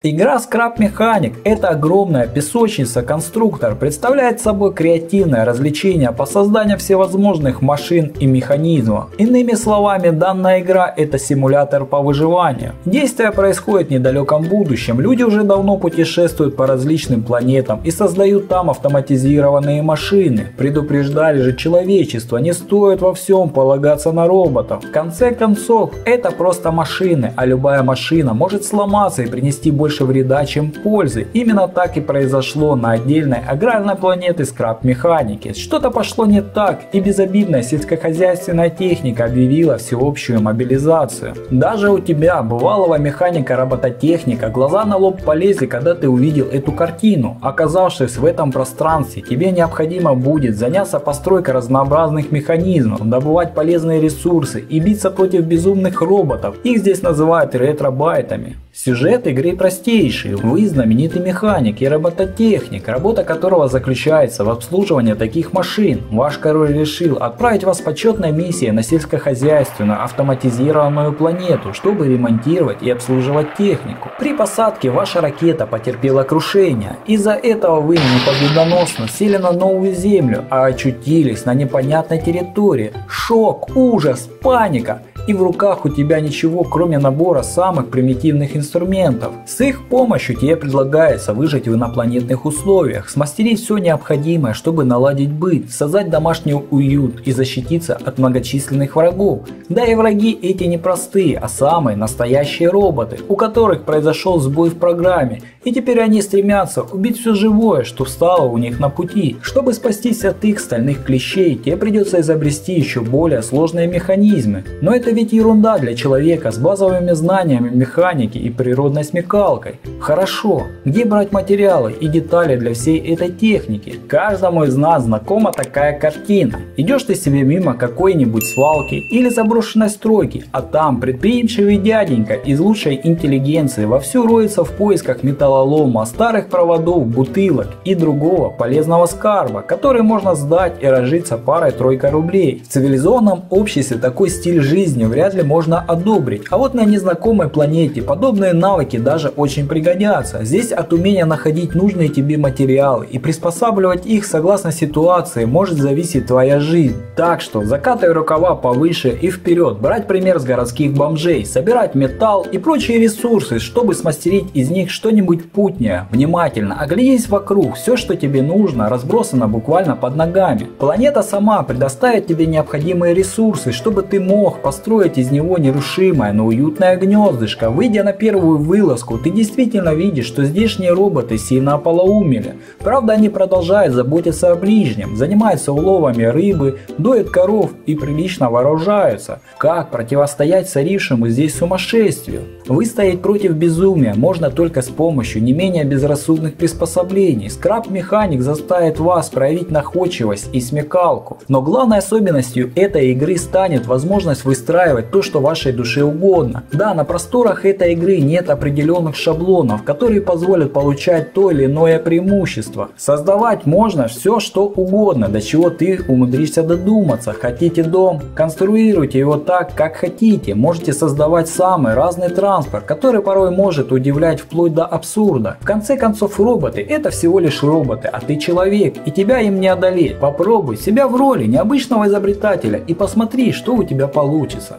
Игра Scrap Mechanic – это огромная песочница-конструктор, представляет собой креативное развлечение по созданию всевозможных машин и механизмов. Иными словами, данная игра – это симулятор по выживанию. Действие происходит в недалеком будущем, люди уже давно путешествуют по различным планетам и создают там автоматизированные машины. Предупреждали же человечество, не стоит во всем полагаться на роботов. В конце концов, это просто машины, а любая машина может сломаться и принести больше вреда, чем пользы. Именно так и произошло на отдельной аграрной планете Scrap Mechanic. Что-то пошло не так, и безобидная сельскохозяйственная техника объявила всеобщую мобилизацию. Даже у тебя, бывалого механика-робототехника, глаза на лоб полезли, когда ты увидел эту картину. Оказавшись в этом пространстве, тебе необходимо будет заняться постройкой разнообразных механизмов, добывать полезные ресурсы и биться против безумных роботов. Их здесь называют ретробайтами. Сюжет игры простейший. Вы знаменитый механик и робототехник, работа которого заключается в обслуживании таких машин. Ваш король решил отправить вас с почетной миссией на сельскохозяйственную автоматизированную планету, чтобы ремонтировать и обслуживать технику. При посадке ваша ракета потерпела крушение. Из-за этого вы непобедоносно сели на новую землю, а очутились на непонятной территории. Шок, ужас, паника. И в руках у тебя ничего, кроме набора самых примитивных инструментов. С их помощью тебе предлагается выжить в инопланетных условиях, смастерить все необходимое, чтобы наладить быт, создать домашний уют и защититься от многочисленных врагов. Да и враги эти не простые, а самые настоящие роботы, у которых произошел сбой в программе, и теперь они стремятся убить все живое, что встало у них на пути. Чтобы спастись от их стальных клещей, тебе придется изобрести еще более сложные механизмы. Но это ведь ерунда для человека с базовыми знаниями механики и природной смекалкой. Хорошо, где брать материалы и детали для всей этой техники? Каждому из нас знакома такая картина. Идешь ты себе мимо какой-нибудь свалки или заброшенной стройки, а там предприимчивый дяденька из лучшей интеллигенции вовсю роется в поисках металлолома, старых проводов, бутылок и другого полезного скарба, который можно сдать и разжиться парой-тройкой рублей. В цивилизованном обществе такой стиль жизни вряд ли можно одобрить, а вот на незнакомой планете подобные навыки даже очень пригодятся. Здесь от умения находить нужные тебе материалы и приспосабливать их согласно ситуации может зависеть твоя жизнь. Так что закатай рукава повыше и вперед, брать пример с городских бомжей, собирать металл и прочие ресурсы, чтобы смастерить из них что-нибудь путнее. Внимательно оглянись вокруг, все, что тебе нужно, разбросано буквально под ногами. Планета сама предоставит тебе необходимые ресурсы, чтобы ты мог построить из него нерушимое, но уютное гнездышко. Выйдя на первую вылазку, ты действительно видишь, что здешние роботы сильно ополоумели. Правда, они продолжают заботиться о ближнем, занимаются уловами рыбы, доят коров и прилично вооружаются. Как противостоять царившему здесь сумасшествию? Выстоять против безумия можно только с помощью не менее безрассудных приспособлений. Scrap Mechanic заставит вас проявить находчивость и смекалку. Но главной особенностью этой игры станет возможность выстраивать то, что вашей душе угодно. Да, на просторах этой игры нет определенных шаблонов, которые позволят получать то или иное преимущество. Создавать можно все, что угодно, до чего ты умудришься додуматься. Хотите дом? Конструируйте его так, как хотите. Можете создавать самый разный транспорт, который порой может удивлять вплоть до абсурда. В конце концов, роботы — это всего лишь роботы, а ты человек, и тебя им не одолеть. Попробуй себя в роли необычного изобретателя и посмотри, что у тебя получится.